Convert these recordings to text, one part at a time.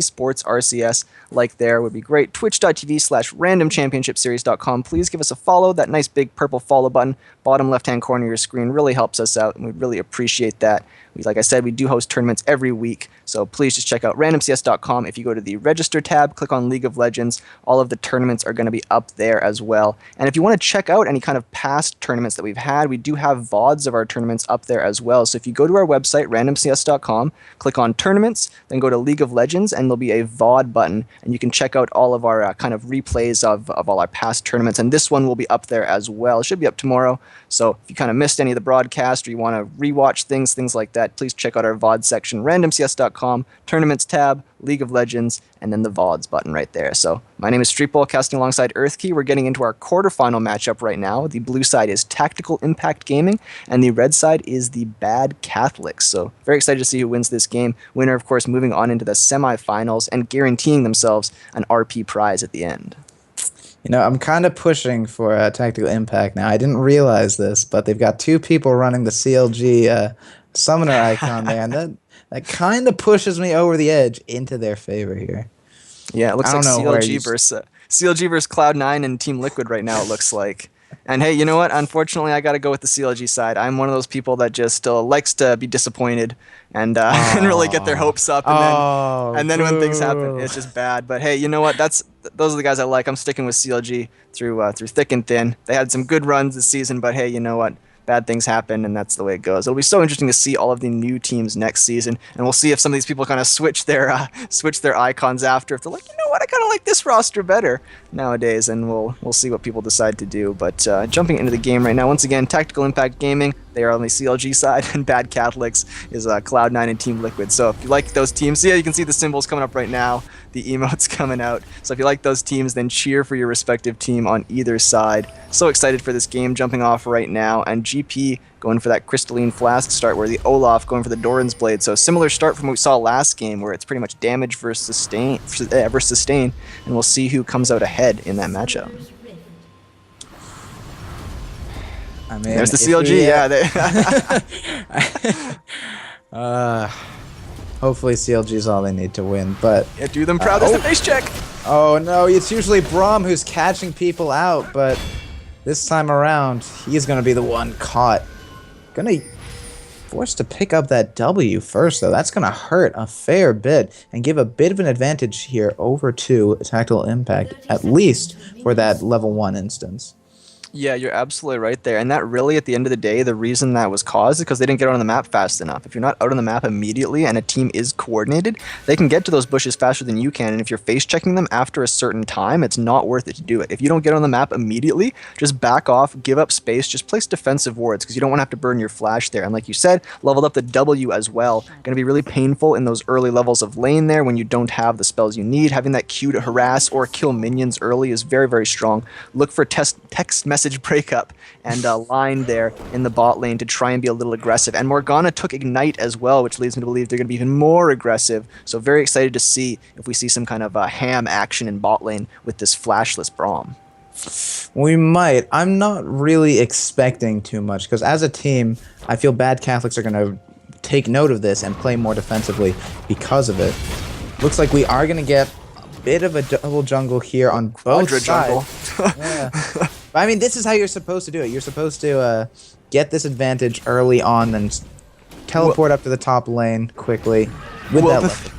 Sports RCS like there would be great. Twitch.tv/randomchampionshipseries.com. Please give us a follow. That nice big purple follow button, bottom left-hand corner of your screen, really helps us out, and we really appreciate that. Like I said, we do host tournaments every week, so please just check out randomcs.com. If you go to the Register tab, click on League of Legends, all of the tournaments are going to be up there as well. And if you want to check out any kind of past tournaments that we've had, we do have VODs of our tournaments up there as well. So if you go to our website, randomcs.com, click on Tournaments, then go to League of Legends, and there'll be a VOD button, and you can check out all of our kind of replays of all our past tournaments. And this one will be up there as well. It should be up tomorrow. So if you kind of missed any of the broadcast or you want to rewatch things like that, please check out our VOD section, randomcs.com, Tournaments tab, League of Legends, and then the VODs button right there. So my name is Streetball, casting alongside Earthkey. We're getting into our quarterfinal matchup right now. The blue side is Tactical Impact Gaming, and the red side is the Bad Catholics. So very excited to see who wins this game. Winner, of course, moving on into the semifinals and guaranteeing themselves an RP prize at the end. You know, I'm kind of pushing for Tactical Impact now. I didn't realize this, but they've got two people running the CLG summoner icon there, and that kind of pushes me over the edge into their favor here. Yeah, it looks like CLG versus Cloud9 and Team Liquid right now, it looks like. And hey, you know what? Unfortunately, I got to go with the CLG side. I'm one of those people that just likes to be disappointed and and really get their hopes up, and then when things happen, it's just bad. But hey, you know what? Those are the guys I like. I'm sticking with CLG through thick and thin. They had some good runs this season, but hey, you know what? Bad things happen, and that's the way it goes. It'll be so interesting to see all of the new teams next season, and we'll see if some of these people kind of switch their icons after. If they're like, you know what, I kind of like this roster better nowadays, and we'll see what people decide to do. But jumping into the game right now, once again, Tactical Impact Gaming, they are on the CLG side, and Bad Catholics is Cloud9 and Team Liquid. So if you like those teams, yeah, you can see the symbols coming up right now, the emotes coming out. So if you like those teams, then cheer for your respective team on either side. So excited for this game jumping off right now, and GP going for that Crystalline Flask start, where the Olaf going for the Doran's Blade. So a similar start from what we saw last game, where it's pretty much damage versus sustain, and we'll see who comes out ahead in that matchup. I mean, there's the CLG, hopefully CLG is all they need to win, but... Yeah, do them proud. There's the face check! Oh no, it's usually Braum who's catching people out, but this time around, he's going to be the one caught. Going to forced to pick up that W first, though. That's going to hurt a fair bit and give a bit of an advantage here over to Tactical Impact, at least for that level 1 instance. Yeah, you're absolutely right there. And that really, at the end of the day, the reason that was caused is because they didn't get out on the map fast enough. If you're not out on the map immediately and a team is coordinated, they can get to those bushes faster than you can. And if you're face checking them after a certain time, it's not worth it to do it. If you don't get on the map immediately, just back off, give up space, just place defensive wards because you don't want to have to burn your flash there. And like you said, leveled up the W as well. Going to be really painful in those early levels of lane there when you don't have the spells you need. Having that Q to harass or kill minions early is very, very strong. Look for text message breakup and a line there in the bot lane to try and be a little aggressive. And Morgana took Ignite as well, which leads me to believe they're going to be even more aggressive. So very excited to see if we see some kind of ham action in bot lane with this flashless Braum. We might. I'm not really expecting too much because as a team, I feel Bad Catholics are going to take note of this and play more defensively because of it. Looks like we are going to get a bit of a double jungle here on both sides. Yeah. I mean, this is how you're supposed to do it. You're supposed to get this advantage early on, then teleport up to the top lane quickly with that level.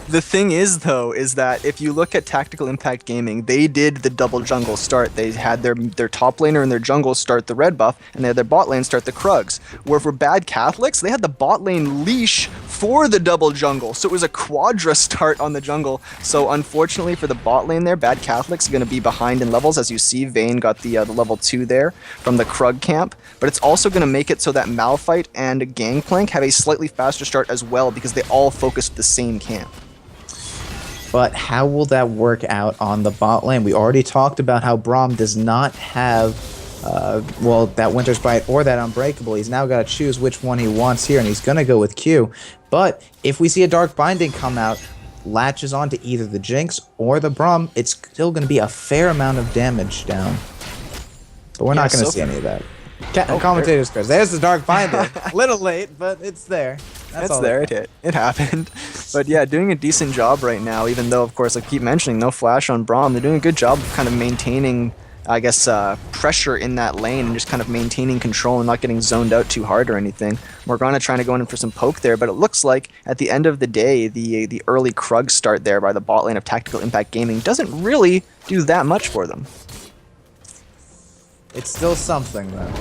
The thing is, though, is that if you look at Tactical Impact Gaming, they did the double jungle start. They had their top laner and their jungle start the red buff, and they had their bot lane start the Krugs. Where for Bad Catholics, they had the bot lane leash for the double jungle. So it was a quadra start on the jungle. So unfortunately for the bot lane there, Bad Catholics are going to be behind in levels. As you see, Vayne got the level 2 there from the Krug camp. But it's also going to make it so that Malphite and Gangplank have a slightly faster start as well because they all focused the same camp. But how will that work out on the bot lane? We already talked about how Braum does not have, well, that Winter's Bite or that Unbreakable. He's now got to choose which one he wants here, and he's going to go with Q. But if we see a Dark Binding come out, latches onto either the Jinx or the Braum, it's still going to be a fair amount of damage down. But we're not going to see any of that. Commentator's curse. There's the Dark Binder. A little late, but it's there. It's there. It happened. But yeah, doing a decent job right now, even though, of course, I keep mentioning, no flash on Braum. They're doing a good job of kind of maintaining, I guess, pressure in that lane and just kind of maintaining control and not getting zoned out too hard or anything. Morgana trying to go in for some poke there, but it looks like at the end of the day, the early Krug start there by the bot lane of Tactical Impact Gaming doesn't really do that much for them. It's still something, though.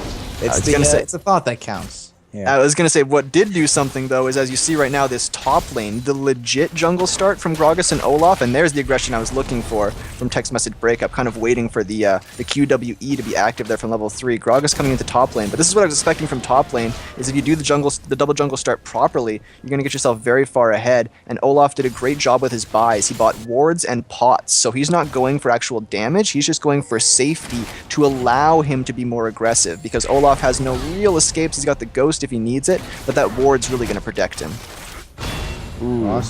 It's a thought that counts. Yeah. I was going to say, what did do something, though, is as you see right now, this top lane, the legit jungle start from Gragas and Olaf, and there's the aggression I was looking for from text message breakup, kind of waiting for the QWE to be active there from level 3. Gragas coming into top lane, but this is what I was expecting from top lane, is if you do the double jungle start properly, you're going to get yourself very far ahead, and Olaf did a great job with his buys. He bought wards and pots, so he's not going for actual damage, he's just going for safety to allow him to be more aggressive, because Olaf has no real escapes, he's got the ghost if he needs it, but that ward's really going to protect him. Ooh.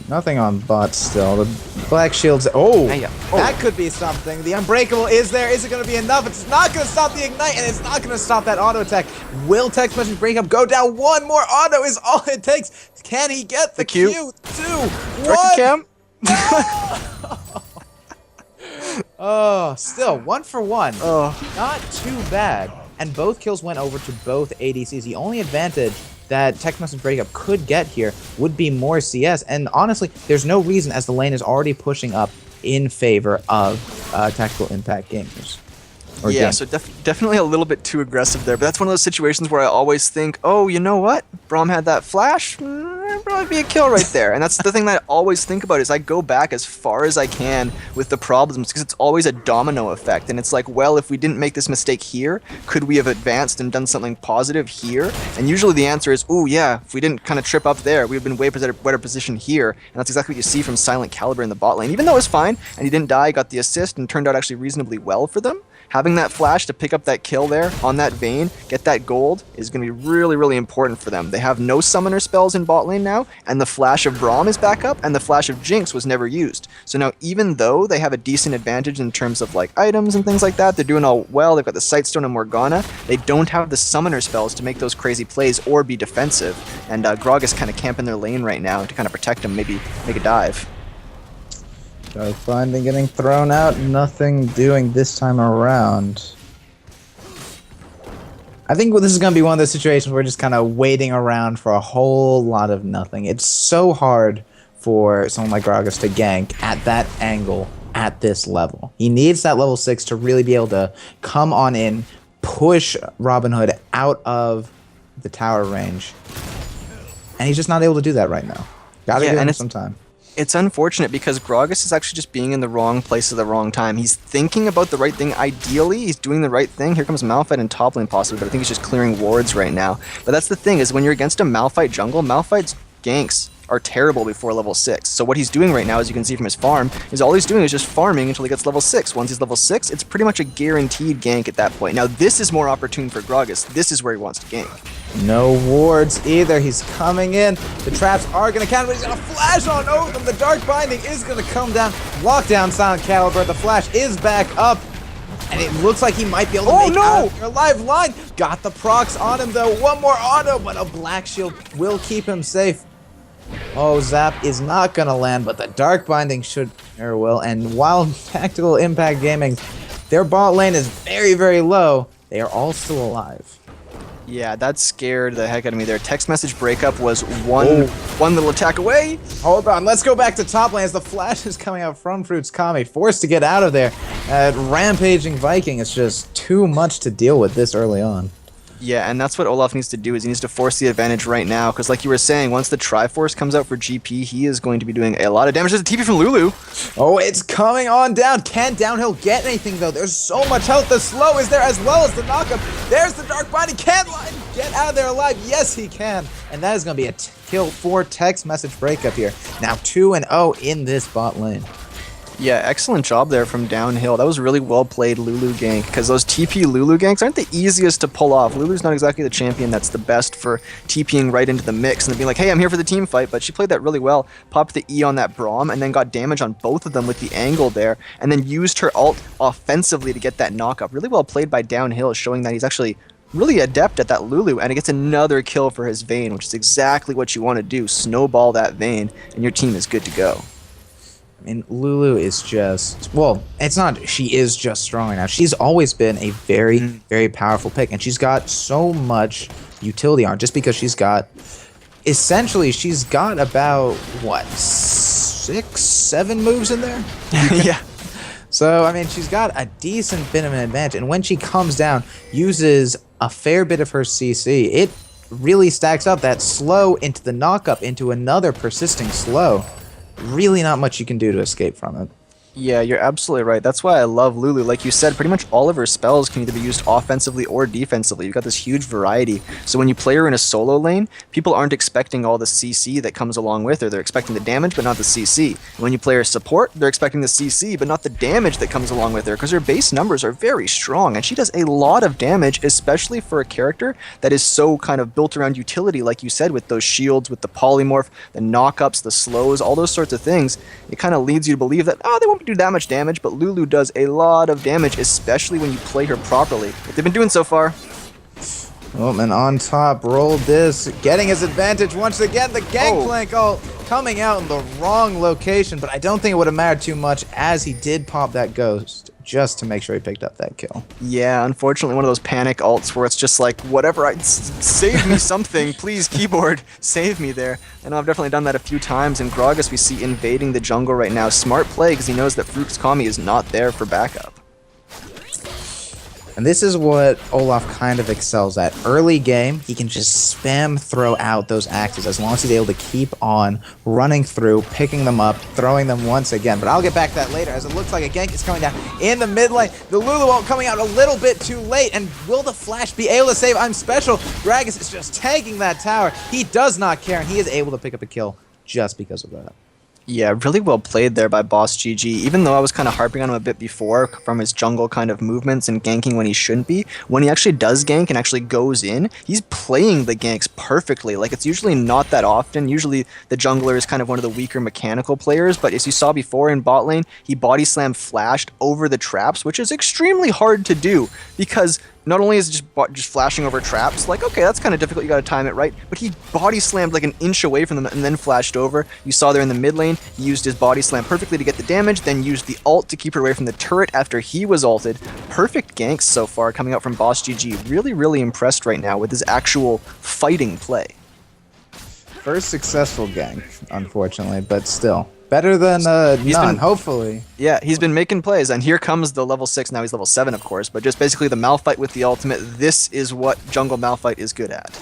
Nothing on bot still. The black shields. Oh, that could be something. The unbreakable is there. Is it going to be enough? It's not going to stop the ignite, and it's not going to stop that auto attack. Will text message breakup go down? One more auto is all it takes. Can he get the Q? 2, 1. Oh, still 1 for 1. Oh, not too bad. And both kills went over to both ADCs. The only advantage that text message breakup could get here would be more CS. And honestly, there's no reason, as the lane is already pushing up in favor of Tactical Impact Gamers. Yeah, so definitely a little bit too aggressive there. But that's one of those situations where I always think, oh, you know what? Braum had that flash. That'd probably be a kill right there. And that's the thing that I always think about is I go back as far as I can with the problems because it's always a domino effect. And it's like, well, if we didn't make this mistake here, could we have advanced and done something positive here? And usually the answer is, oh, yeah, if we didn't kind of trip up there, we would have been way better position here. And that's exactly what you see from Silent Caliber in the bot lane. Even though it was fine and he didn't die, got the assist and turned out actually reasonably well for them. Having that flash to pick up that kill there on that Vayne, get that gold, is going to be really, really important for them. They have no summoner spells in bot lane now, and the flash of Braum is back up, and the flash of Jinx was never used. So now, even though they have a decent advantage in terms of like items and things like that, they're doing all well, they've got the Sightstone and Morgana, they don't have the summoner spells to make those crazy plays or be defensive. And Gragas kind of camping their lane right now to kind of protect them, maybe make a dive. Dark Binding getting thrown out, nothing doing this time around. I think this is going to be one of those situations where we're just kind of waiting around for a whole lot of nothing. It's so hard for someone like Gragas to gank at that angle at this level. He needs that level 6 to really be able to come on in, push Robin Hood out of the tower range. And he's just not able to do that right now. Gotta give him some time. It's unfortunate because Gragas is actually just being in the wrong place at the wrong time. He's thinking about the right thing. Ideally, he's doing the right thing. Here comes Malphite and top lane possibly, but I think he's just clearing wards right now. But that's the thing, is when you're against a Malphite jungle, Malphite's ganks are terrible before level 6. So what he's doing right now, as you can see from his farm, is all he's doing is just farming until he gets level 6. Once he's level 6, it's pretty much a guaranteed gank at that point. Now this is more opportune for Gragas. This is where he wants to gank. No wards either. He's coming in. The traps are going to counter, but he's going to flash on Odin. The Dark Binding is going to come down. Lock down Silent Caliber. The flash is back up. And it looks like he might be able to make out a live line. Got the procs on him, though. One more auto, but a Black Shield will keep him safe. Oh, Zap is not going to land, but the Dark Binding should or will. And while Tactical Impact Gaming, their bot lane is very, very low, they are all still alive. Yeah, that scared the heck out of me there. Text message breakup was one little attack away. Hold on, let's go back to top lane as the flash is coming out from Fruits Kami, forced to get out of there. Rampaging Viking is just too much to deal with this early on. Yeah, and that's what Olaf needs to do, is he needs to force the advantage right now, because like you were saying, once the Triforce comes out for GP, he is going to be doing a lot of damage. There's a TP from Lulu. Oh, it's coming on down. Can Downhill get anything, though? There's so much health. The slow is there as well as the knockup. There's the Dark Binding. Can Lion get out of there alive? Yes, he can. And that is going to be a kill for text message breakup here. Now 2-0 in this bot lane. Yeah, excellent job there from Downhill. That was really well played Lulu gank, because those TP Lulu ganks aren't the easiest to pull off. Lulu's not exactly the champion that's the best for TPing right into the mix and being like, hey, I'm here for the team fight, but she played that really well. Popped the E on that Braum and then got damage on both of them with the angle there, and then used her ult offensively to get that knockup. Really well played by Downhill, showing that he's actually really adept at that Lulu, and it gets another kill for his Vayne, which is exactly what you want to do. Snowball that Vayne, and your team is good to go. I mean, Lulu is just, well, it's not, she is just strong right now. She's always been a very, very powerful pick, and she's got so much utility on her just because she's got, essentially, she's got about, what, 6, 7 moves in there? Yeah. So, I mean, she's got a decent bit of an advantage, and when she comes down, uses a fair bit of her CC, it really stacks up that slow into the knock-up into another persisting slow. Really not much you can do to escape from it. Yeah, you're absolutely right. That's why I love Lulu. Like you said, pretty much all of her spells can either be used offensively or defensively. You've got this huge variety. So when you play her in a solo lane, people aren't expecting all the CC that comes along with her. They're expecting the damage, but not the CC. When you play her support, they're expecting the CC, but not the damage that comes along with her, because her base numbers are very strong, and she does a lot of damage, especially for a character that is so kind of built around utility, like you said, with those shields, with the polymorph, the knockups, the slows, all those sorts of things. It kind of leads you to believe that, oh, they won't do that much damage, but Lulu does a lot of damage, especially when you play her properly. What they've been doing so far. Oh, and on top, roll this, getting his advantage once again. The Gangplank ult coming out in the wrong location, but I don't think it would have mattered too much as he did pop that ghost just to make sure he picked up that kill. Yeah, unfortunately, one of those panic ults where it's just like, whatever, save me something, please, keyboard, save me there. And I've definitely done that a few times, and Gragas we see invading the jungle right now. Smart play, because he knows that Fruits Kami is not there for backup. And this is what Olaf kind of excels at. Early game, he can just spam throw out those axes as long as he's able to keep on running through, picking them up, throwing them once again. But I'll get back to that later, as it looks like a gank is coming down in the mid lane. The Lulu ult coming out a little bit too late, and will the flash be able to save? I'm special. Gragas is just tagging that tower. He does not care, and he is able to pick up a kill just because of that. Yeah, really well played there by Boss GG. Even though I was kind of harping on him a bit before from his jungle kind of movements and ganking when he shouldn't be, when he actually does gank and actually goes in, he's playing the ganks perfectly. Like, it's usually not that often. Usually the jungler is kind of one of the weaker mechanical players, but as you saw before in bot lane, he body slam flashed over the traps, which is extremely hard to do because not only is it just flashing over traps, like, okay, that's kind of difficult, you gotta time it right, but he body slammed like an inch away from them and then flashed over. You saw there in the mid lane, he used his body slam perfectly to get the damage, then used the ult to keep her away from the turret after he was ulted. Perfect ganks so far coming out from Boss GG. Really, really impressed right now with his actual fighting play. First successful gank, unfortunately, but still. Better than none, hopefully. Yeah, he's been making plays, and here comes the level 6, now he's level 7 of course, but just basically the Malphite with the ultimate. This is what jungle Malphite is good at.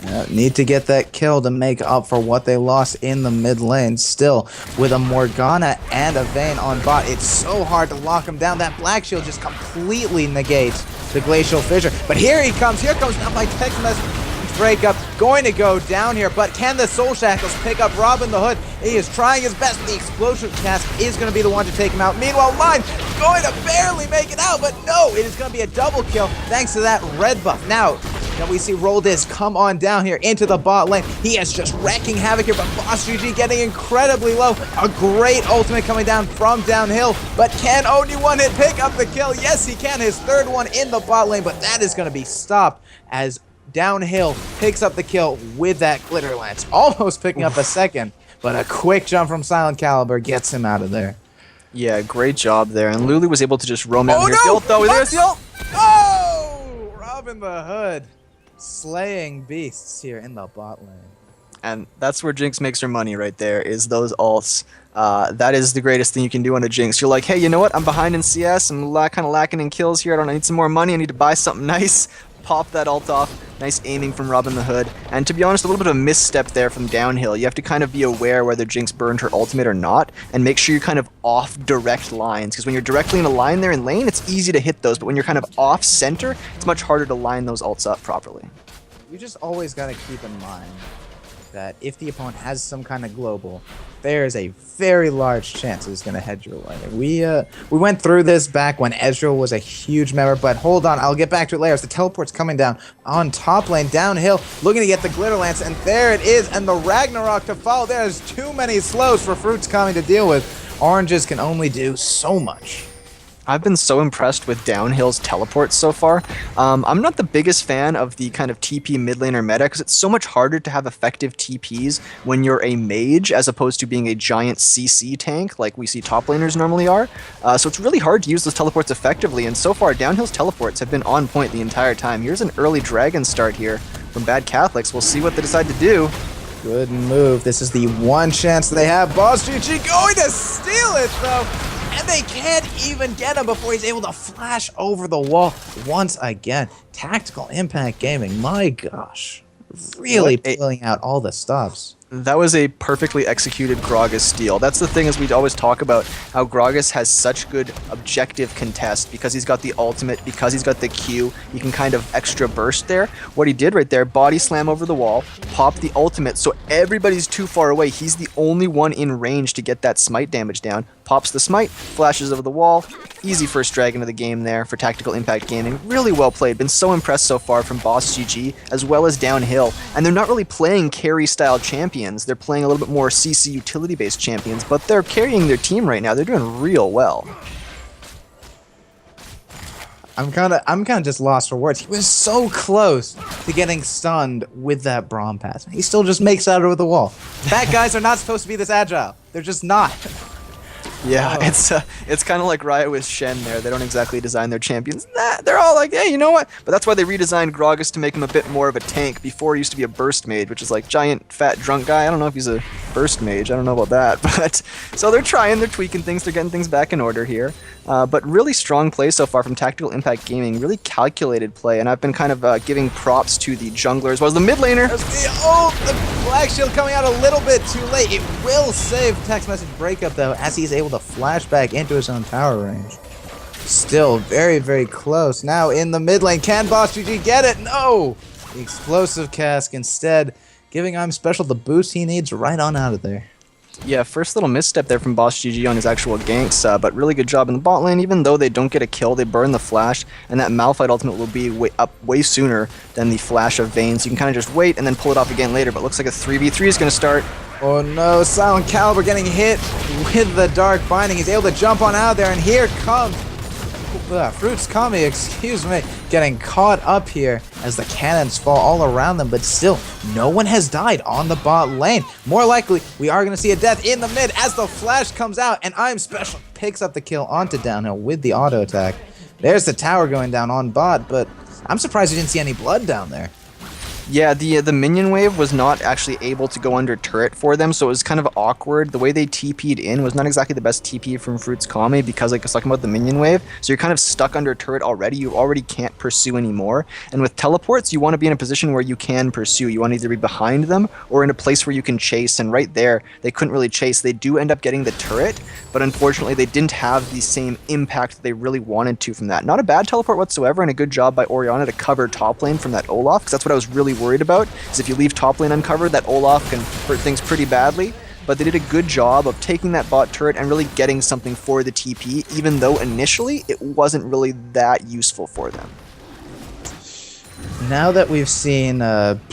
Yeah, need to get that kill to make up for what they lost in the mid lane. Still, with a Morgana and a Vayne on bot, it's so hard to lock him down. That Black Shield just completely negates the Glacial Fissure. But here he comes, now by text message. Breakup going to go down here, but can the Soul Shackles pick up Robin the Hood? He is trying his best. The Explosion Cast is going to be the one to take him out. Meanwhile, Line going to barely make it out, but no, it is going to be a double kill thanks to that red buff. Now we see Roldiz come on down here into the bot lane. He is just wrecking havoc here, but Boss GG getting incredibly low. A great ultimate coming down from downhill, but can only one hit pick up the kill? Yes, he can. His third one in the bot lane, but that is going to be stopped as Downhill picks up the kill with that Glitter Lance. Almost picking up a second, but a quick jump from Silent Caliber gets him out of there. Yeah, great job there. And Lulu was able to just roam out. Here's the ult, though. There's the ult. Oh! Robin the Hood slaying beasts here in the bot lane. And that's where Jinx makes her money right there, is those ults. That is the greatest thing you can do on a Jinx. You're like, hey, you know what? I'm behind in CS. I'm kind of lacking in kills here. I need some more money. I need to buy something nice. Pop that ult off. Nice aiming from Robin the Hood. And to be honest, a little bit of a misstep there from downhill. You have to kind of be aware whether Jinx burned her ultimate or not, and make sure you're kind of off direct lines, because when you're directly in a line there in lane, it's easy to hit those, but when you're kind of off center, it's much harder to line those ults up properly. You just always got to keep in mind that if the opponent has some kind of global, there is a very large chance it's going to head your way. We went through this back when Ezreal was a huge member, but hold on, I'll get back to it later. As the teleport's coming down on top lane, downhill, looking to get the Glitter Lance, and there it is, and the Ragnarok to follow. There's too many slows for Fruits Kami to deal with. Oranges can only do so much. I've been so impressed with Downhill's teleports so far. I'm not the biggest fan of the kind of TP mid laner meta because it's so much harder to have effective TPs when you're a mage as opposed to being a giant CC tank like we see top laners normally are. So it's really hard to use those teleports effectively, and so far Downhill's teleports have been on point the entire time. Here's an early dragon start here from Bad Catholics. We'll see what they decide to do. Good move. This is the one chance they have. Boss GG going to steal it, though. And they can't even get him before he's able to flash over the wall once again. Tactical Impact Gaming, my gosh. Really pulling out all the stops. That was a perfectly executed Gragas steal. That's the thing, as we always talk about, how Gragas has such good objective contest because he's got the ultimate, because he's got the Q, he can kind of extra burst there. What he did right there, body slam over the wall, pop the ultimate, so everybody's too far away. He's the only one in range to get that smite damage down. Pops the smite, flashes over the wall. Easy first dragon of the game there for Tactical Impact Gaming. Really well played. Been so impressed so far from Boss GG as well as Downhill. And they're not really playing carry style champions. They're playing a little bit more CC utility based champions, but they're carrying their team right now. They're doing real well. I'm kind of just lost for words. He was so close to getting stunned with that Braum pass. He still just makes out over the wall. Bad guys are not supposed to be this agile. They're just not. Yeah, it's kind of like Riot with Shen there. They don't exactly design their champions. They're all like, hey, you know what? But that's why they redesigned Gragas to make him a bit more of a tank. Before he used to be a burst mage, which is like giant, fat, drunk guy. I don't know if he's a burst mage. I don't know about that. But so they're trying, they're tweaking things, they're getting things back in order here. But really strong play so far from Tactical Impact Gaming. Really calculated play, and I've been kind of giving props to the jungler as well as the mid laner. The Black Shield coming out a little bit too late. It will save text message breakup, though, as he's able to flash back into his own tower range. Still very, very close. Now in the mid lane, can Boss GG get it? No! The explosive cask instead giving I'm Special the boost he needs right on out of there. Yeah, first little misstep there from Boss GG on his actual ganks, but really good job in the bot lane. Even though they don't get a kill, they burn the flash, and that Malphite ultimate will be way sooner than the flash of Vayne, so you can kind of just wait and then pull it off again later, but looks like a 3v3 is going to start. Oh no, Silent Caliber getting hit with the Dark Binding. He's able to jump on out of there, and here comes Fruits Kami, excuse me, getting caught up here as the cannons fall all around them, but still, no one has died on the bot lane. More likely, we are going to see a death in the mid as the flash comes out, and I'm Special picks up the kill onto Downhill with the auto attack. There's the tower going down on bot, but I'm surprised we didn't see any blood down there. Yeah, the minion wave was not actually able to go under turret for them, so it was kind of awkward. The way they TP'd in was not exactly the best TP from Fruits Kami because, like I was talking about the minion wave, so you're kind of stuck under turret already. You already can't pursue anymore. And with teleports, you want to be in a position where you can pursue. You want to either be behind them or in a place where you can chase, and right there, they couldn't really chase. They do end up getting the turret, but unfortunately, they didn't have the same impact that they really wanted to from that. Not a bad teleport whatsoever, and a good job by Orianna to cover top lane from that Olaf, because that's what I was really worried about, is if you leave top lane uncovered, that Olaf can hurt things pretty badly. But they did a good job of taking that bot turret and really getting something for the TP, even though initially it wasn't really that useful for them. Now that we've seen, gosh,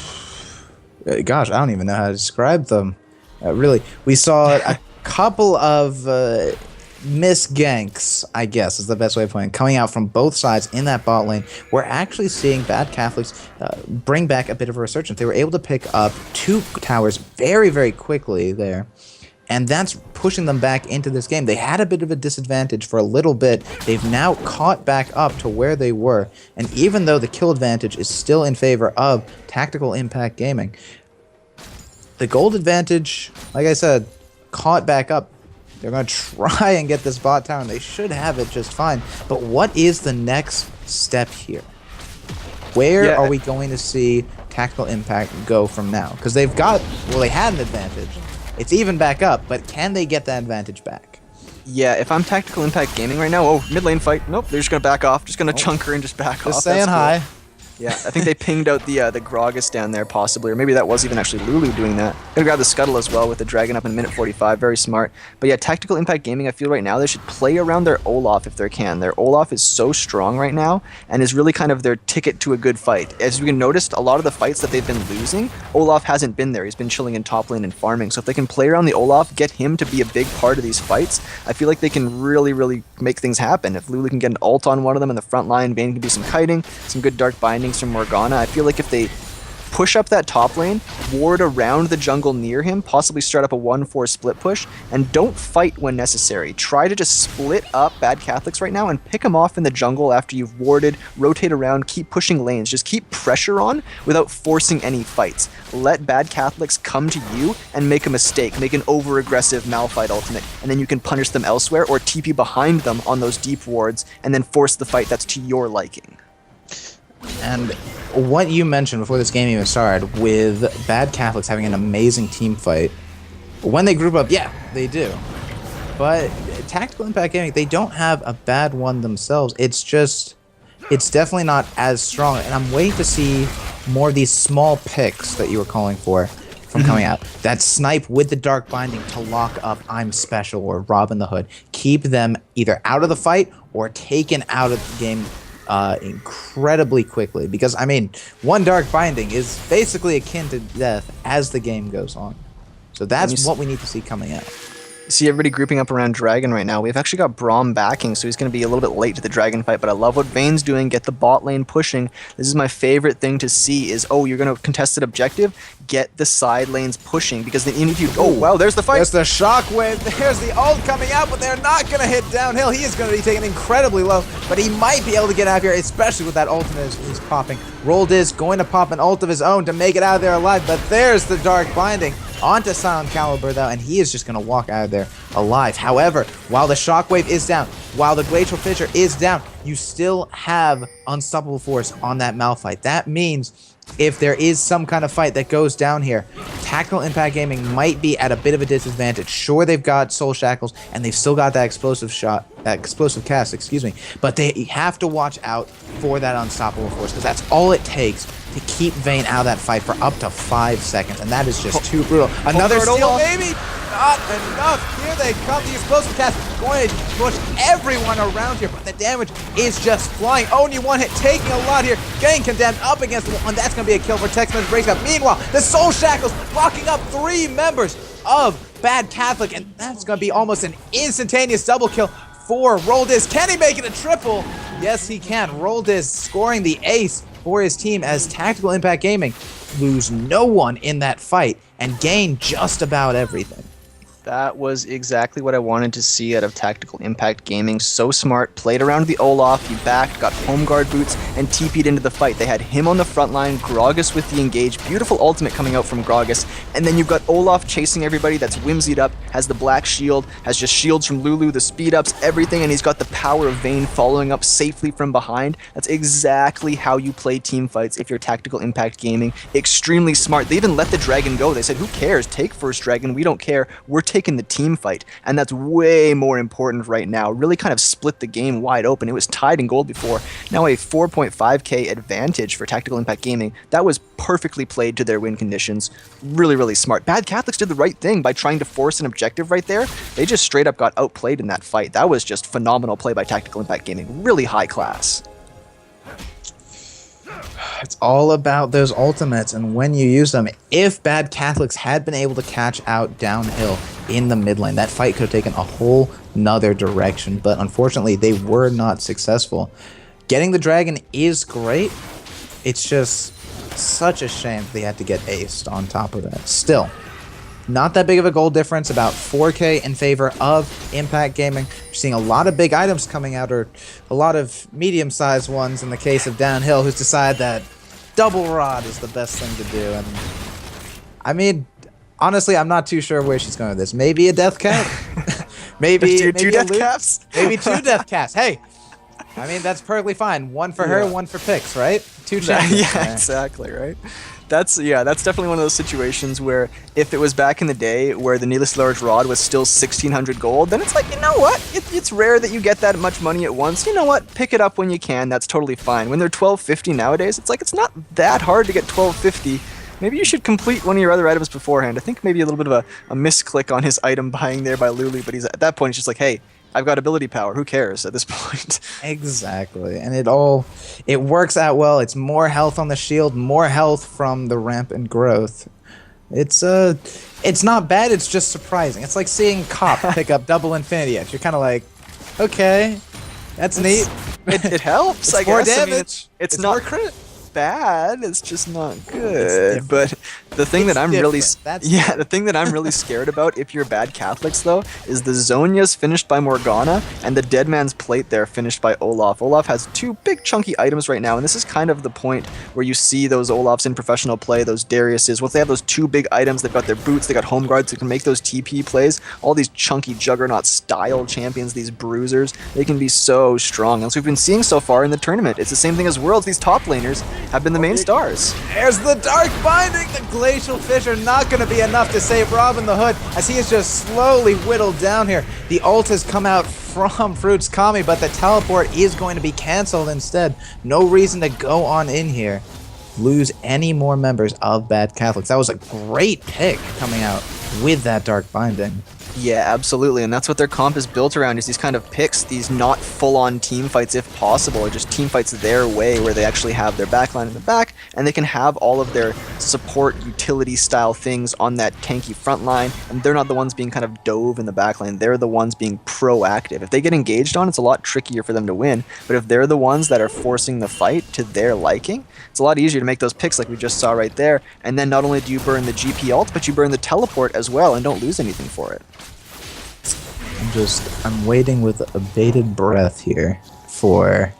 I don't even know how to describe them. Really, we saw a couple of miss ganks, I guess is the best way of putting it, coming out from both sides in that bot lane. We're actually seeing Bad Catholics bring back a bit of a resurgence. They were able to pick up 2 towers very, very quickly there, and that's pushing them back into this game. They had a bit of a disadvantage for a little bit. They've now caught back up to where they were, and even though the kill advantage is still in favor of Tactical Impact Gaming, the gold advantage, like I said, caught back up. They're going to try and get this bot tower, and they should have it just fine. But what is the next step here? Where are we going to see Tactical Impact go from now? Because they've got, well, they had an advantage. It's even back up, but can they get that advantage back? Yeah, if I'm Tactical Impact Gaming right now, mid lane fight. Nope, they're just going to back off. Just going to chunk her and just back off. Just saying hi. Yeah, I think they pinged out the Gragas down there possibly, or maybe that was even actually Lulu doing that. Gonna grab the Scuttle as well with the Dragon up in minute 45, very smart. But yeah, Tactical Impact Gaming, I feel right now they should play around their Olaf if they can. Their Olaf is so strong right now and is really kind of their ticket to a good fight. As you can notice, a lot of the fights that they've been losing, Olaf hasn't been there. He's been chilling in top lane and farming. So if they can play around the Olaf, get him to be a big part of these fights, I feel like they can really, really make things happen. If Lulu can get an ult on one of them in the front line, Vayne can do some kiting, some good dark bindings from Morgana. I feel like if they push up that top lane, ward around the jungle near him, possibly start up a 1-4 split push, and don't fight when necessary. Try to just split up Bad Catholics right now and pick them off in the jungle after you've warded, rotate around, keep pushing lanes, just keep pressure on without forcing any fights. Let Bad Catholics come to you and make a mistake, make an over-aggressive Malphite ultimate, and then you can punish them elsewhere or TP behind them on those deep wards and then force the fight that's to your liking. And what you mentioned before this game even started, with Bad Catholics having an amazing team fight, when they group up, yeah, they do. But Tactical Impact Gaming, they don't have a bad one themselves. It's definitely not as strong. And I'm waiting to see more of these small picks that you were calling for from coming out. That snipe with the Dark Binding to lock up I'm Special or Robin the Hood. Keep them either out of the fight or taken out of the game incredibly quickly, because I mean, one Dark Binding is basically akin to death as the game goes on. So that's what we need to see coming out. See everybody grouping up around Dragon right now. We've actually got Braum backing, so he's going to be a little bit late to the Dragon fight, but I love what Vayne's doing. Get the bot lane pushing. This is my favorite thing to see is, oh, you're going to contest an objective? Get the side lanes pushing, because then if you... Oh, wow, there's the fight! There's the shockwave. There's the ult coming out, but they're not going to hit downhill. He is going to be taken incredibly low, but he might be able to get out of here, especially with that ultimate he's popping. Rolled going to pop an ult of his own to make it out of there alive, but there's the Dark Binding. Onto Silent Caliber though, and he is just going to walk out of there alive. However, while the Shockwave is down, while the Glacial Fissure is down, you still have Unstoppable Force on that Malphite. That means if there is some kind of fight that goes down here, Tactical Impact Gaming might be at a bit of a disadvantage. Sure, they've got Soul Shackles, and they've still got that explosive cast, excuse me, but they have to watch out for that Unstoppable Force, because that's all it takes to keep Vayne out of that fight for up to 5 seconds, and that is just too brutal. Another steal, maybe? Not enough. Here they come. The explosive cast going to push everyone around here, but the damage is just flying. Only one hit, taking a lot here. Getting condemned up against the wall, and that's going to be a kill for Text Message breaks up. Meanwhile, the Soul Shackles locking up 3 members of Bad Catholic, and that's going to be almost an instantaneous double kill for Roldiz. Can he make it a triple? Yes, he can. Roldiz scoring the ace for his team as Tactical Impact Gaming lose no one in that fight and gain just about everything. That was exactly what I wanted to see out of Tactical Impact Gaming. So smart, played around the Olaf, he backed, got home guard boots, and TP'd into the fight. They had him on the front line, Gragas with the engage, beautiful ultimate coming out from Gragas, and then you've got Olaf chasing everybody that's whimsied up, has the black shield, has just shields from Lulu, the speed ups, everything, and he's got the power of Vayne following up safely from behind. That's exactly how you play team fights if you're Tactical Impact Gaming. Extremely smart. They even let the dragon go. They said, who cares? Take first dragon. We don't care. We're taking the team fight, and that's way more important right now. Really kind of split the game wide open. It was tied in gold before. Now a 4.5k advantage for Tactical Impact Gaming. That was perfectly played to their win conditions. Really, really smart. Bad Catholics did the right thing by trying to force an objective right there. They just straight up got outplayed in that fight. That was just phenomenal play by Tactical Impact Gaming. Really high class. It's all about those ultimates and when you use them. If Bad Catholics had been able to catch out downhill in the mid lane, that fight could have taken a whole nother direction, but unfortunately they were not successful. Getting the dragon is great. It's just such a shame they had to get aced on top of that. Still, not that big of a goal difference, about 4k in favor of Impact Gaming. We're seeing a lot of big items coming out, or a lot of medium-sized ones in the case of Downhill, who's decided that double rod is the best thing to do. And I mean, honestly, I'm not too sure where she's going with this. Maybe a death cap? maybe two death caps? Maybe 2 death caps. Hey, I mean, that's perfectly fine. One for her, one for picks, right? Two champions. Yeah, exactly, right? That's definitely one of those situations where if it was back in the day where the needless large rod was still 1,600 gold, then it's like, you know what? It's rare that you get that much money at once. You know what? Pick it up when you can. That's totally fine. When they're 1250 nowadays, it's like it's not that hard to get 1250. Maybe you should complete one of your other items beforehand. I think maybe a little bit of a misclick on his item buying there by Lulu, but he's at that point he's just like, hey, I've got ability power. Who cares at this point? Exactly. And it works out well. It's more health on the shield, more health from the rampant growth. It's not bad, it's just surprising. It's like seeing Cop pick up double Infinity Edge. You're kind of like, okay, that's neat. It helps, it's I more guess. damage. I mean, it's not more crit. Bad, it's just not good. But the thing that I'm really the thing that I'm really scared about if you're bad Catholics though is the Zhonya's finished by Morgana and the Dead Man's Plate there finished by Olaf. Olaf has two big chunky items right now, and this is kind of the point where you see those Olafs in professional play, those Dariuses. Once they have those two big items, they've got their boots, they got home guards, they can make those TP plays. All these chunky Juggernaut style champions, these bruisers, they can be so strong. And so we've been seeing so far in the tournament. It's the same thing as Worlds. These top laners have been the main stars. There's the Dark Binding! The Glacial Fissure not going to be enough to save Robin the Hood as he is just slowly whittled down here. The ult has come out from Fruits Kami, but the teleport is going to be cancelled instead. No reason to go on in here. Lose any more members of Bad Catholics. That was a great pick coming out with that Dark Binding. Yeah, absolutely, and that's what their comp is built around, is these kind of picks, these not full-on team fights if possible, or just team fights their way where they actually have their backline in the back, and they can have all of their support utility style things on that tanky front line, and they're not the ones being kind of dove in the backline, they're the ones being proactive. If they get engaged on, it's a lot trickier for them to win, but if they're the ones that are forcing the fight to their liking, it's a lot easier to make those picks like we just saw right there, and then not only do you burn the GP ult, but you burn the teleport as well and don't lose anything for it. I'm waiting with a bated breath here for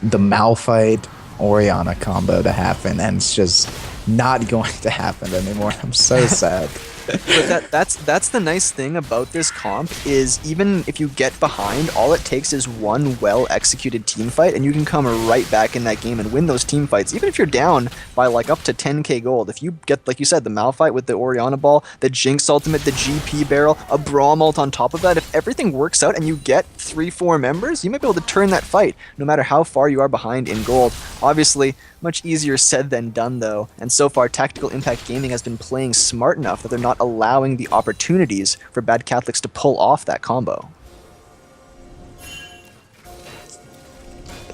the Malphite Orianna combo to happen, and it's just not going to happen anymore. I'm so sad. But that's the nice thing about this comp is even if you get behind, all it takes is one well-executed team fight, and you can come right back in that game and win those team fights. Even if you're down by like up to 10k gold, if you get, like you said, the Malphite with the Orianna ball, the Jinx ultimate, the GP barrel, a Braum ult on top of that, if everything works out and you get 3-4 members, you might be able to turn that fight, no matter how far you are behind in gold. Obviously, much easier said than done though, and so far Tactical Impact Gaming has been playing smart enough that they're not allowing the opportunities for Bad Catholics to pull off that combo.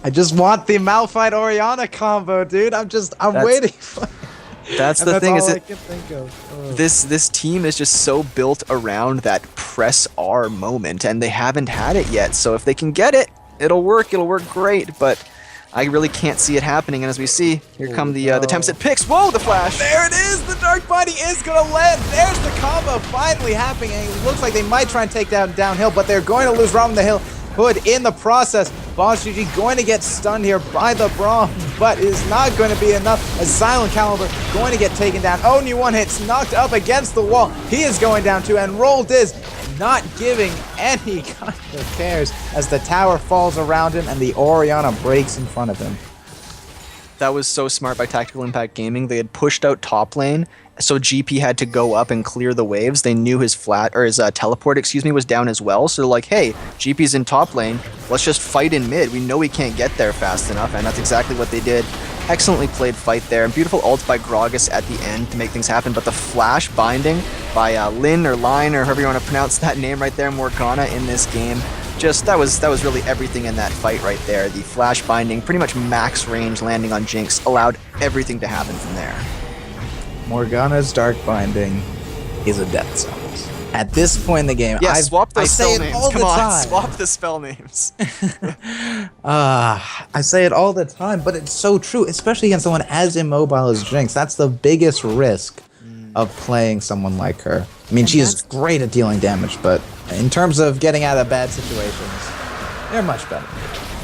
I just want the Malphite Orianna combo, dude. I'm waiting for it. That's the thing, is I can think of. This team is just so built around that press R moment, and they haven't had it yet, so if they can get it, it'll work great, but I really can't see it happening, and as we see, here come the attempts at picks. Whoa, the flash! There it is! The Dark Binding is gonna land! There's the combo finally happening, and it looks like they might try and take downhill, but they're going to lose Robin the Hood in the process. Boss GG going to get stunned here by the Braum, but it is not going to be enough as Silent Caliber going to get taken down. Only one hit's knocked up against the wall. He is going down too, and Roll Diz not giving any kind of cares as the tower falls around him and the Orianna breaks in front of him. That was so smart by Tactical Impact Gaming. They had pushed out top lane, so GP had to go up and clear the waves. They knew his teleport, was down as well. So they're like, hey, GP's in top lane. Let's just fight in mid. We know we can't get there fast enough, and that's exactly what they did. Excellently played fight there, and beautiful ult by Gragas at the end to make things happen, but the flash binding by Lin or Line, or however you want to pronounce that name right there, Morgana, in this game, just that was really everything in that fight right there. The flash binding, pretty much max range landing on Jinx, allowed everything to happen from there. Morgana's Dark Binding is a death sentence. At this point in the game, swap those spell names. Come on, swap the spell names. I say it all the time, but it's so true, especially against someone as immobile as Jinx. That's the biggest risk of playing someone like her. I mean, she is great at dealing damage, but in terms of getting out of bad situations, they're much better.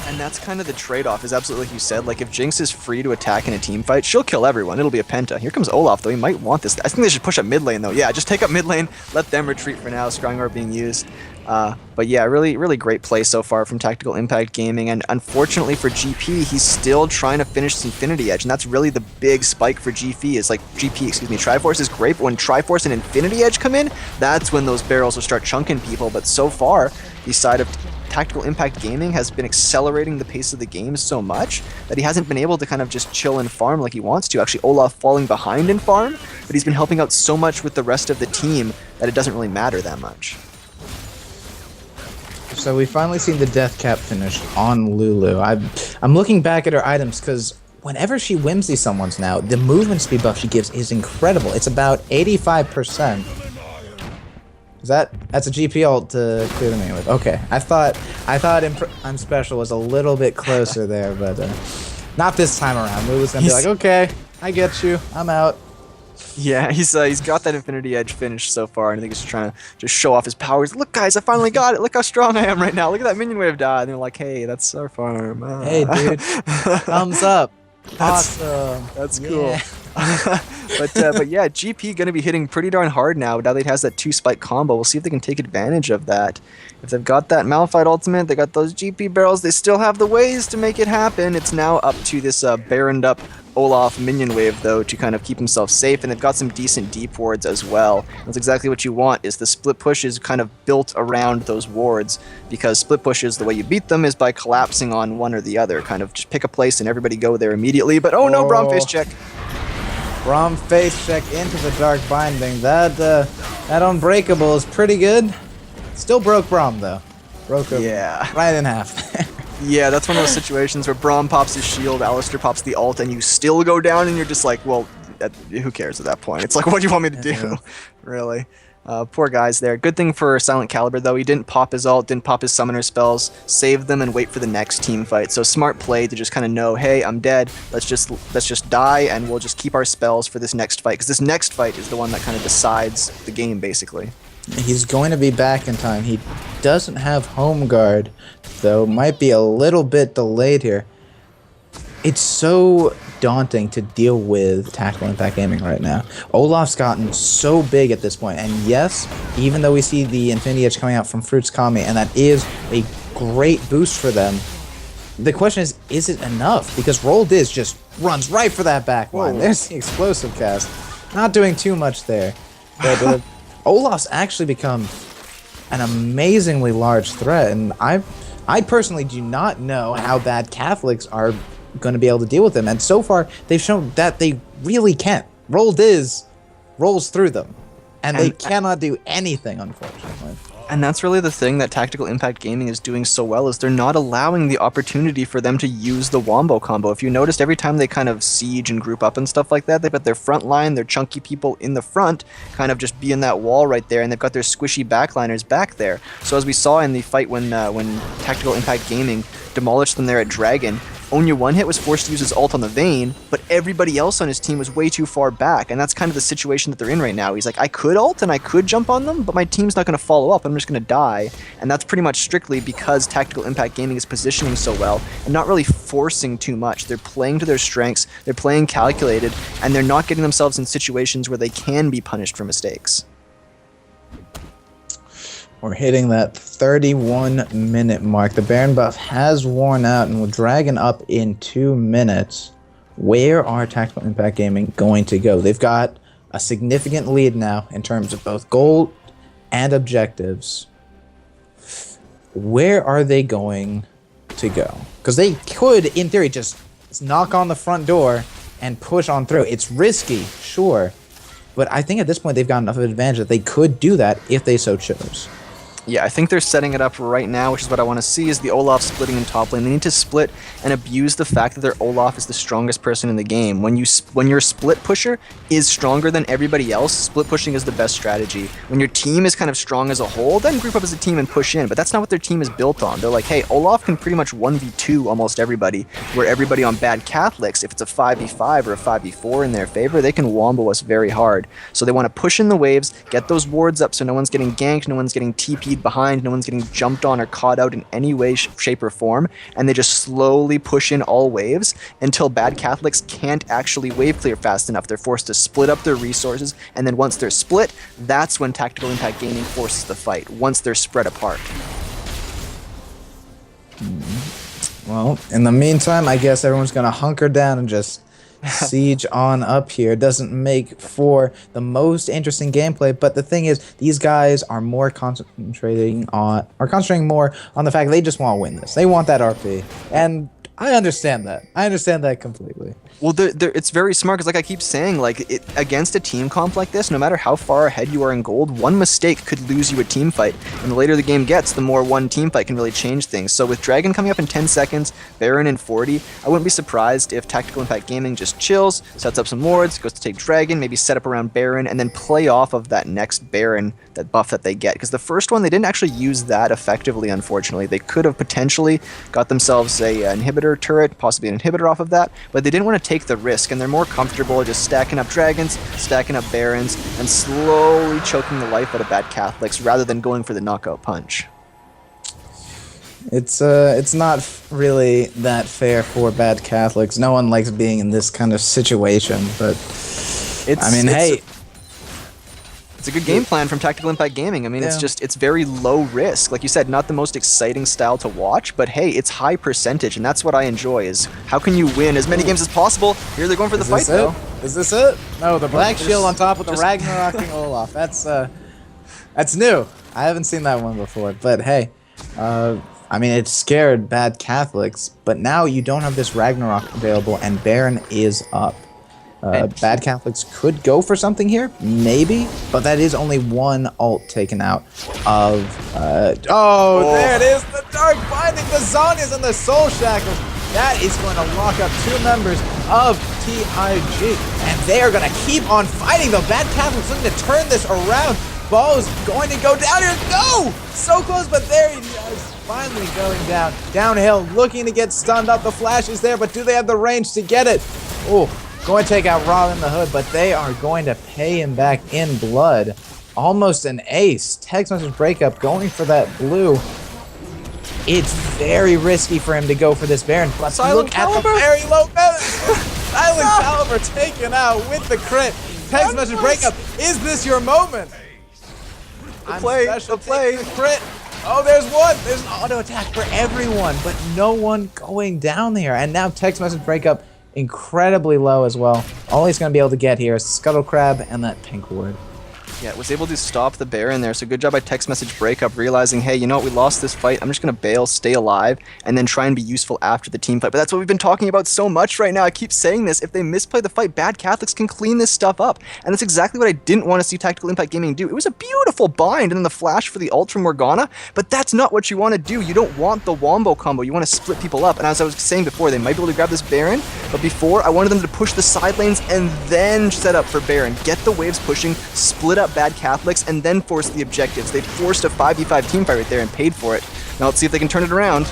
And that's kind of the trade-off, is absolutely like you said. Like, if Jinx is free to attack in a team fight, she'll kill everyone. It'll be a penta. Here comes Olaf, though. He might want this. I think they should push up mid lane, though. Yeah, just take up mid lane. Let them retreat for now. Scrying Orb being used. But yeah, really great play so far from Tactical Impact Gaming, and unfortunately for GP, he's still trying to finish this Infinity Edge, and that's really the big spike for GP, is like, Triforce is great, but when Triforce and Infinity Edge come in, that's when those barrels will start chunking people. But so far, the side of Tactical Impact Gaming has been accelerating the pace of the game so much that he hasn't been able to kind of just chill and farm like he wants to. Actually, Olaf falling behind in farm, but he's been helping out so much with the rest of the team that it doesn't really matter that much. So we finally seen the death cap finish on Lulu. I'm looking back at her items because whenever she whimsy someone's now, the movement speed buff she gives is incredible. It's about 85%. That's a GP ult to clear the main with. Okay, I thought I'm special was a little bit closer there, but not this time around. Lulu's gonna be like, okay, I get you, I'm out. Yeah, he's got that Infinity Edge finish so far, and I think he's trying to just show off his powers. Look, guys, I finally got it. Look how strong I am right now. Look at that minion wave die. And they're like, hey, that's our farm. Hey, dude, thumbs up. Awesome. That's cool. But yeah, GP gonna be hitting pretty darn hard now. Now that he has that 2-spike combo, we'll see if they can take advantage of that. If they've got that Malphite ultimate, they got those GP barrels, they still have the ways to make it happen. It's now up to this Baroned up Olaf minion wave though to kind of keep himself safe, and they've got some decent deep wards as well. That's exactly what you want, is the split push is kind of built around those wards, because split pushes, the way you beat them is by collapsing on one or the other, kind of just pick a place and everybody go there immediately. But oh no, Braum face check. Braum face check into the Dark Binding. That Unbreakable is pretty good. Still broke Braum though. Broke him right in half. Yeah, that's one of those situations where Braum pops his shield, Alistair pops the ult, and you still go down, and you're just like, well, who cares at that point? It's like, what do you want me to do? Really? Poor guys there. Good thing for Silent Caliber, though. He didn't pop his ult, didn't pop his summoner spells, save them, and wait for the next team fight. So smart play to just kind of know, hey, I'm dead. Let's just die, and we'll just keep our spells for this next fight, because this next fight is the one that kind of decides the game, basically. He's going to be back in time. He doesn't have home guard, though. Might be a little bit delayed here. It's so daunting to deal with Tactical Impact Gaming right now. Olaf's gotten so big at this point, and yes, even though we see the Infinity Edge coming out from Fruits Kami, and that is a great boost for them, the question is it enough? Because Roll Diz just runs right for that back line. There's the explosive cast. Not doing too much there. But Olaf's actually become an amazingly large threat, and I personally do not know how bad Catholics are going to be able to deal with him, and so far they've shown that they really can't. Roll Diz rolls through them, and they cannot do anything, unfortunately. And that's really the thing that Tactical Impact Gaming is doing so well, is they're not allowing the opportunity for them to use the Wombo combo. If you noticed, every time they kind of siege and group up and stuff like that, they've got their front line, their chunky people in the front, kind of just be in that wall right there, and they've got their squishy backliners back there. So as we saw in the fight when Tactical Impact Gaming demolished them there at Dragon, Onya One Hit was forced to use his ult on the Vayne, but everybody else on his team was way too far back, and that's kind of the situation that they're in right now. He's like, I could ult and I could jump on them, but my team's not going to follow up, I'm just going to die. And that's pretty much strictly because Tactical Impact Gaming is positioning so well and not really forcing too much. They're playing to their strengths, they're playing calculated, and they're not getting themselves in situations where they can be punished for mistakes. We're hitting that 31-minute mark. The Baron buff has worn out, and with Dragon up in 2 minutes, where are Tactical Impact Gaming going to go? They've got a significant lead now in terms of both gold and objectives. Where are they going to go? Because they could, in theory, just knock on the front door and push on through. It's risky, sure, but I think at this point they've got enough of an advantage that they could do that if they so chose. Yeah, I think they're setting it up right now, which is what I want to see, is the Olaf splitting in top lane. They need to split and abuse the fact that their Olaf is the strongest person in the game. When your split pusher is stronger than everybody else, split pushing is the best strategy. When your team is kind of strong as a whole, then group up as a team and push in. But that's not what their team is built on. They're like, hey, Olaf can pretty much 1v2 almost everybody, where everybody on bad Catholics, if it's a 5v5 or a 5v4 in their favor, they can wombo us very hard. So they want to push in the waves, get those wards up so no one's getting ganked, no one's getting TP'd leave behind, no one's getting jumped on or caught out in any way, shape, or form, and they just slowly push in all waves until Bad Catholics can't actually wave clear fast enough. They're forced to split up their resources, and then once they're split, that's when Tactical Impact Gaming forces the fight, once they're spread apart. Well, in the meantime, I guess everyone's going to hunker down and just siege on up here. Doesn't make for the most interesting gameplay, but the thing is, these guys are more concentrating more on the fact they just want to win this. They want that RP, and I understand that. I understand that completely. Well, it's very smart because, like I keep saying, like against a team comp like this, no matter how far ahead you are in gold, one mistake could lose you a team fight. And the later the game gets, the more one team fight can really change things. So with Dragon coming up in 10 seconds, Baron in 40, I wouldn't be surprised if Tactical Impact Gaming just chills, sets up some wards, goes to take Dragon, maybe set up around Baron, and then play off of that next Baron, that buff that they get. Because the first one, they didn't actually use that effectively, unfortunately. They could have potentially got themselves a inhibitor turret, possibly an inhibitor off of that, but they didn't want to take the risk, and they're more comfortable just stacking up dragons, stacking up barons, and slowly choking the life out of Bad Catholics rather than going for the knockout punch. It's not really that fair for Bad Catholics. No one likes being in this kind of situation, but it's a good game plan from Tactical Impact Gaming. I mean, it's very low risk. Like you said, not the most exciting style to watch, but hey, it's high percentage, and that's what I enjoy, is how can you win as many games as possible? Here they're going for the fight, though. Is this it? No, the Black Shield on top of the Ragnarok Olaf. That's new. I haven't seen that one before, but hey, I mean, it scared Bad Catholics, but now you don't have this Ragnarok available, and Baron is up. Bad Catholics could go for something here, maybe, but that is only one ult taken out of... there it is! The Dark Binding, the Zonias, and the Soul Shackles! That is going to lock up two members of TIG, and they are going to keep on fighting, though. Bad Catholics looking to turn this around. Bo's going to go down here. No! So close, but there he is, finally going down. Downhill, looking to get stunned up. The flash is there, but do they have the range to get it? Oh. Going to take out Robin the Hood, but they are going to pay him back in blood. Almost an ace. Text message breakup going for that blue. It's very risky for him to go for this Baron, but look at the very low damage. Silent Caliber taken out with the crit. Text message breakup. Is this your moment? The play. Crit. Oh, there's one. There's an auto attack for everyone, but no one going down there. And now text message breakup. Incredibly low as well. All he's going to be able to get here is Scuttle Crab and that pink ward. Yeah, was able to stop the Baron there, so good job by text message breakup, realizing, hey, you know what, we lost this fight, I'm just going to bail, stay alive, and then try and be useful after the team fight. But that's what we've been talking about so much right now. I keep saying this, if they misplay the fight, Bad Catholics can clean this stuff up. And that's exactly what I didn't want to see Tactical Impact Gaming do. It was a beautiful bind and then the flash for the ult from Morgana, but that's not what you want to do. You don't want the wombo combo, you want to split people up. And as I was saying before, they might be able to grab this Baron, but before, I wanted them to push the side lanes and then set up for Baron. Get the waves pushing, split up Bad Catholics, and then force the objectives. They forced a 5v5 team fight right there and paid for it. Now let's see if they can turn it around.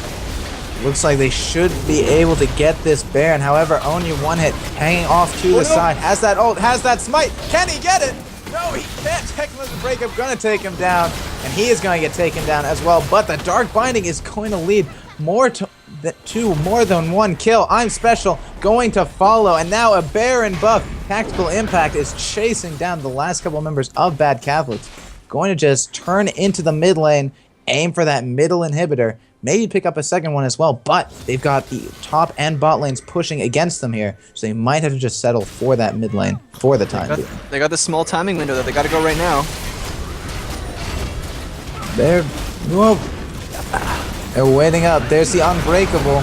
Looks like they should be able to get this Baron. However, only one hit, hanging off to the side. Has that ult, has that smite. Can he get it? No, he can't. Tech message breakup gonna take him down, and he is gonna get taken down as well. But the Dark Binding is going to lead more to more than one kill. I'm Special going to follow, and now a Baron buff. Tactical Impact is chasing down the last couple members of Bad Catholics. Going to just turn into the mid lane, aim for that middle inhibitor, maybe pick up a second one as well, but they've got the top and bot lanes pushing against them here, so they might have to just settle for that mid lane for the time being. They got the small timing window that they got to go right now. They're waiting up. There's the Unbreakable.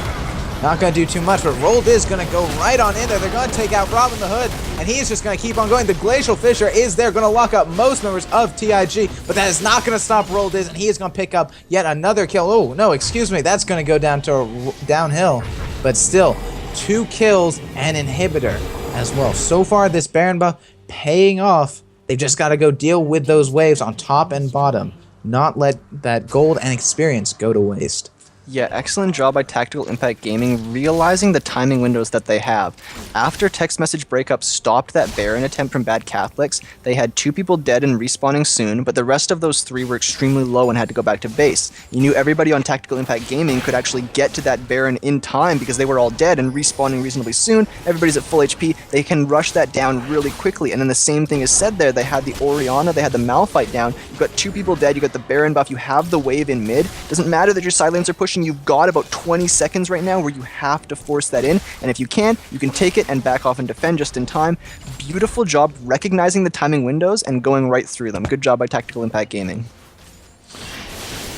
Not going to do too much, but Rolled is going to go right on in there. They're going to take out Robin the Hood, and he is just going to keep on going. The Glacial Fissure is there, going to lock up most members of TIG, but that is not going to stop Rolled is, and he is going to pick up yet another kill. Oh, no, excuse me. That's going to go down to downhill, but still, 2 kills and inhibitor as well. So far, this Baron buff paying off. They've just got to go deal with those waves on top and bottom. Not let that gold and experience go to waste. Yeah, excellent job by Tactical Impact Gaming realizing the timing windows that they have. After text message breakup stopped that Baron attempt from Bad Catholics, they had 2 people dead and respawning soon, but the rest of those 3 were extremely low and had to go back to base. You knew everybody on Tactical Impact Gaming could actually get to that Baron in time because they were all dead and respawning reasonably soon. Everybody's at full HP. They can rush that down really quickly. And then the same thing is said there. They had the Orianna, they had the Malphite down. You've got 2 people dead, you got the Baron buff, you have the wave in mid. Doesn't matter that your side lanes are pushing, you've got about 20 seconds right now where you have to force that in, and if you can take it and back off and defend just in time. Beautiful job recognizing the timing windows and going right through them. Good job by Tactical Impact Gaming.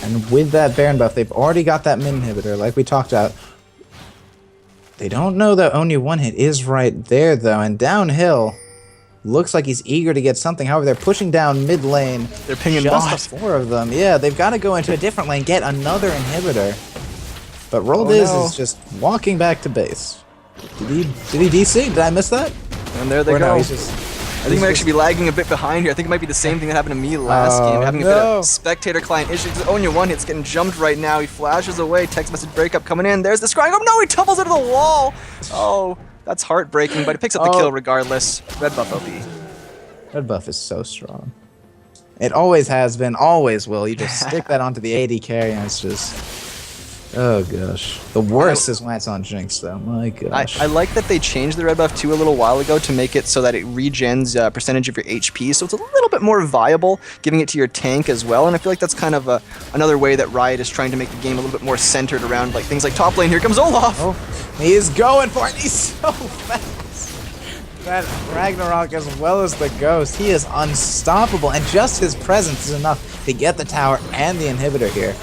And with that Baron buff, they've already got that mid inhibitor, like we talked about. They don't know that only one hit is right there, though, and downhill, looks like he's eager to get something. However, they're pushing down mid lane. They're pinging just the 4 of them. Yeah, they've got to go into a different lane, get another inhibitor. But Roldiz is just walking back to base. Did he DC? Did I miss that? And there they go. No, I think he might actually be lagging a bit behind here. I think it might be the same thing that happened to me last game, having a bit of spectator client issues. Onya one hit's getting jumped right now. He flashes away. Text message breakup coming in. There's the scrying. Oh no, he tumbles into the wall. Oh, that's heartbreaking, but he picks up the kill regardless. Red buff OP. Red buff is so strong. It always has been, always will. You just stick that onto the AD carry and it's just... Oh gosh. The worst is when it's on Jinx though. My gosh. I like that they changed the red buff too a little while ago to make it so that it regens percentage of your HP, so it's a little bit more viable, giving it to your tank as well, and I feel like that's kind of another way that Riot is trying to make the game a little bit more centered around like things like top lane. Here comes Olaf! Oh, he is going for it, he's so fast! That Ragnarok as well as the Ghost, he is unstoppable, and just his presence is enough to get the tower and the inhibitor here.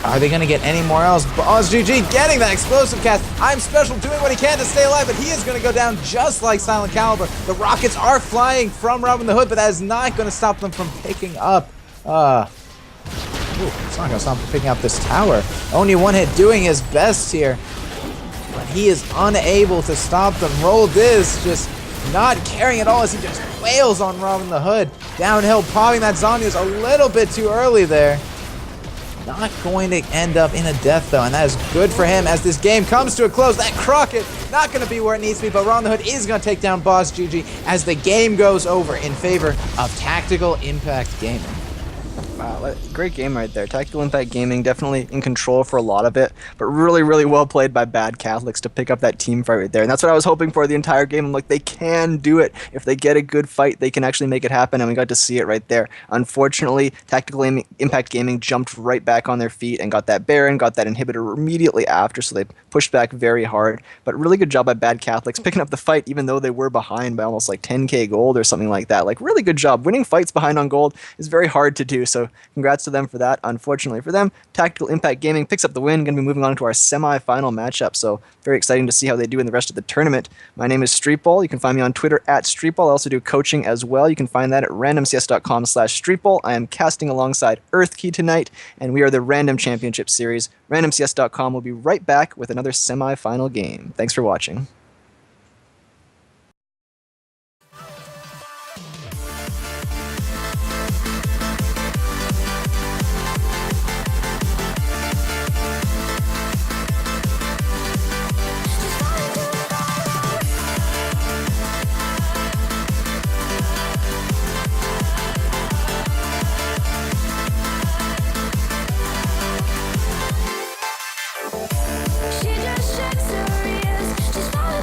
Are they going to get any more else? BossGG getting that explosive cast. I'm Special doing what he can to stay alive, but he is going to go down just like Silent Caliber. The rockets are flying from Robin the Hood, but that is not going to stop them from picking up. It's not going to stop them from picking up this tower. Only one hit doing his best here, but he is unable to stop them. Roldiz just not caring at all as he just wails on Robin the Hood. Downhill, popping that Zhonya's a little bit too early there. Not going to end up in a death though, and that is good for him as this game comes to a close. That Crockett not going to be where it needs to be, but Ron the Hood is going to take down BossGG as the game goes over in favor of Tactical Impact Gaming. Wow, great game right there. Tactical Impact Gaming definitely in control for a lot of it, but really, really well played by Bad Catholics to pick up that team fight right there. And that's what I was hoping for the entire game. I'm like, they can do it. If they get a good fight, they can actually make it happen, and we got to see it right there. Unfortunately, Tactical Impact Gaming jumped right back on their feet and got that Baron, got that inhibitor immediately after, so they pushed back very hard. But really good job by Bad Catholics picking up the fight, even though they were behind by almost like 10k gold or something like that. Like, really good job. Winning fights behind on gold is very hard to do, so congrats to them for that. Unfortunately for them, Tactical Impact Gaming picks up the win. Going to be moving on to our semi-final matchup, so very exciting to see how they do in the rest of the tournament. My name is Streetball. You can find me on Twitter at Streetball. I also do coaching as well. You can find that at randomcs.com/Streetball. I am casting alongside Earthkey tonight, and we are the Random Championship Series. randomcs.com will be right back with another semi-final game. Thanks for watching. She just shakes her ears, she's falling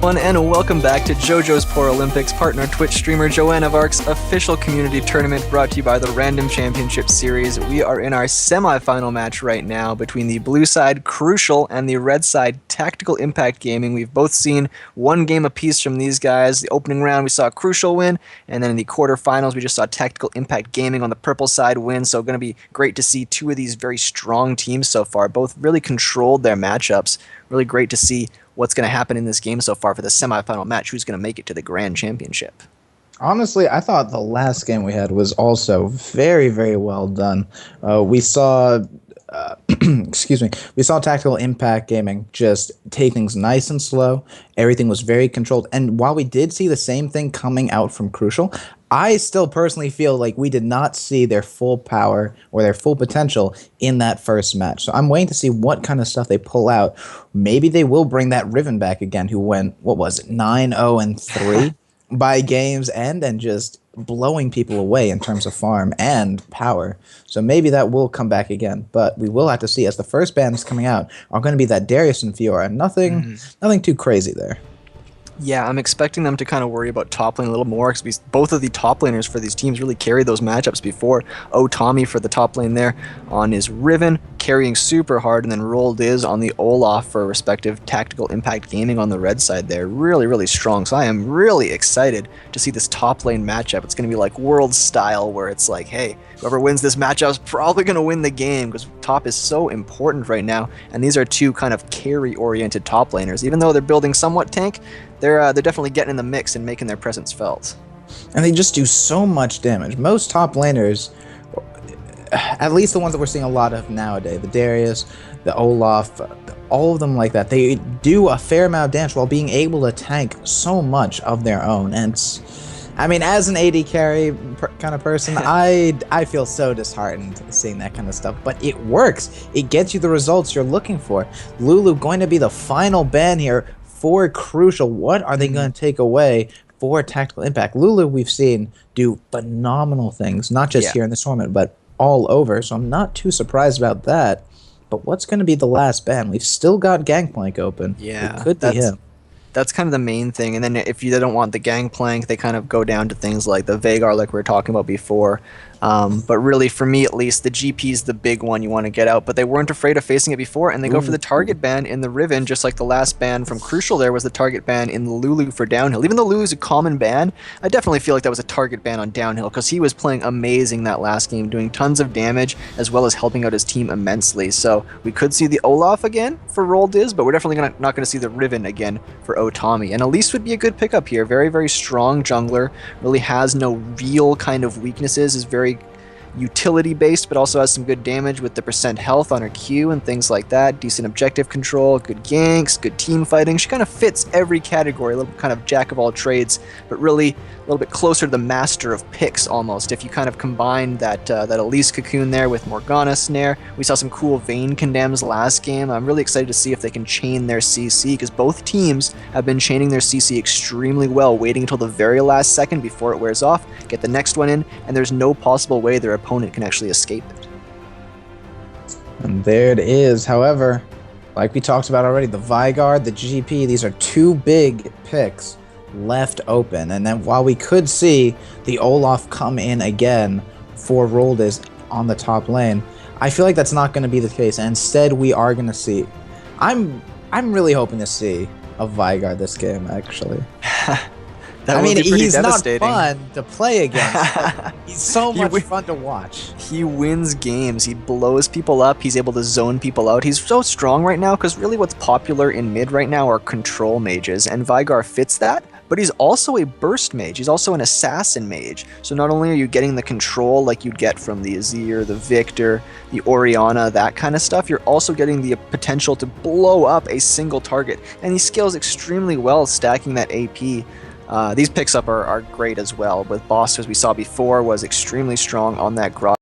And welcome back to JoJo's Porolympics, partner Twitch streamer Joanne of Arc's official community tournament brought to you by the Random Championship Series. We are in our semi-final match right now between the blue side Crucial and the red side Tactical Impact Gaming. We've both seen one game apiece from these guys. The opening round we saw Crucial win, and then in the quarterfinals we just saw Tactical Impact Gaming on the purple side win. So going to be great to see two of these very strong teams so far. Both really controlled their matchups. Really great to see what's going to happen in this game so far for the semifinal match. Who's going to make it to the Grand Championship? Honestly, I thought the last game we had was also very, very well done. We saw, excuse me, we saw Tactical Impact Gaming just take things nice and slow. Everything was very controlled. And while we did see the same thing coming out from Crucial, I still personally feel like we did not see their full power or their full potential in that first match. So I'm waiting to see what kind of stuff they pull out. Maybe they will bring that Riven back again, who went, what was it, 9-0-3 by game's end and just blowing people away in terms of farm and power. So maybe that will come back again. But we will have to see, as the first bans coming out are going to be that Darius and Fiora. Nothing too crazy there. Yeah, I'm expecting them to kind of worry about top lane a little more because both of the top laners for these teams really carried those matchups before. Tommy for the top lane there on his Riven, carrying super hard, and then Rolled Is on the Olaf for respective Tactical Impact Gaming on the red side there. Really, really strong. So I am really excited to see this top lane matchup. It's going to be like World style where it's like, hey, whoever wins this matchup is probably going to win the game because top is so important right now. And these are two kind of carry-oriented top laners. Even though they're building somewhat tank, they're definitely getting in the mix and making their presence felt. And they just do so much damage. Most top laners, at least the ones that we're seeing a lot of nowadays, the Darius, the Olaf, all of them like that, they do a fair amount of damage while being able to tank so much of their own. And I mean, as an AD carry kind of person, I feel so disheartened seeing that kind of stuff. But it works. It gets you the results you're looking for. Lulu going to be the final ban here for Crucial. What are they going to take away for Tactical Impact? Lulu, we've seen do phenomenal things, not just here in this tournament, but all over. So I'm not too surprised about that. But what's going to be the last ban? We've still got Gangplank open. Yeah, it could be him. That's kind of the main thing. And then if you don't want the Gangplank, they kind of go down to things like the Veigar, like we were talking about before. But really, for me at least, the GP is the big one you want to get out. But they weren't afraid of facing it before, and they go for the target ban in the Riven, just like the last ban from Crucial there was the target ban in the Lulu for downhill. Even though Lulu is a common ban, I definitely feel like that was a target ban on downhill because he was playing amazing that last game, doing tons of damage, as well as helping out his team immensely. So we could see the Olaf again for Rolled Is, but we're definitely not going to see the Riven again for Tommy. And Elise would be a good pickup here. Very, very strong jungler, really has no real kind of weaknesses, is very utility based, but also has some good damage with the % health on her Q and things like that. Decent objective control, good ganks, good team fighting. She kind of fits every category, a little kind of jack of all trades, but really a little bit closer to the master of picks almost. If you kind of combine that Elise cocoon there with Morgana snare, we saw some cool Vayne condemns last game. I'm really excited to see if they can chain their CC because both teams have been chaining their CC extremely well, waiting until the very last second before it wears off, get the next one in, and there's no possible way their opponent can actually escape it. And there it is. However, like we talked about already, the Veigar, the GP, these are two big picks left open. And then while we could see the Olaf come in again for Rolled Is on the top lane, I feel like that's not going to be the case. And instead, we are going to see... I'm really hoping to see a Veigar this game, actually. I mean, he's not fun to play against. He's so much fun to watch. He wins games. He blows people up. He's able to zone people out. He's so strong right now because really what's popular in mid right now are control mages, and Veigar fits that. But he's also a burst mage. He's also an assassin mage. So not only are you getting the control like you'd get from the Azir, the Victor, the Orianna, that kind of stuff, you're also getting the potential to blow up a single target. And he scales extremely well stacking that AP. These picks up are great as well, with Boss, as we saw before, was extremely strong on that Grot.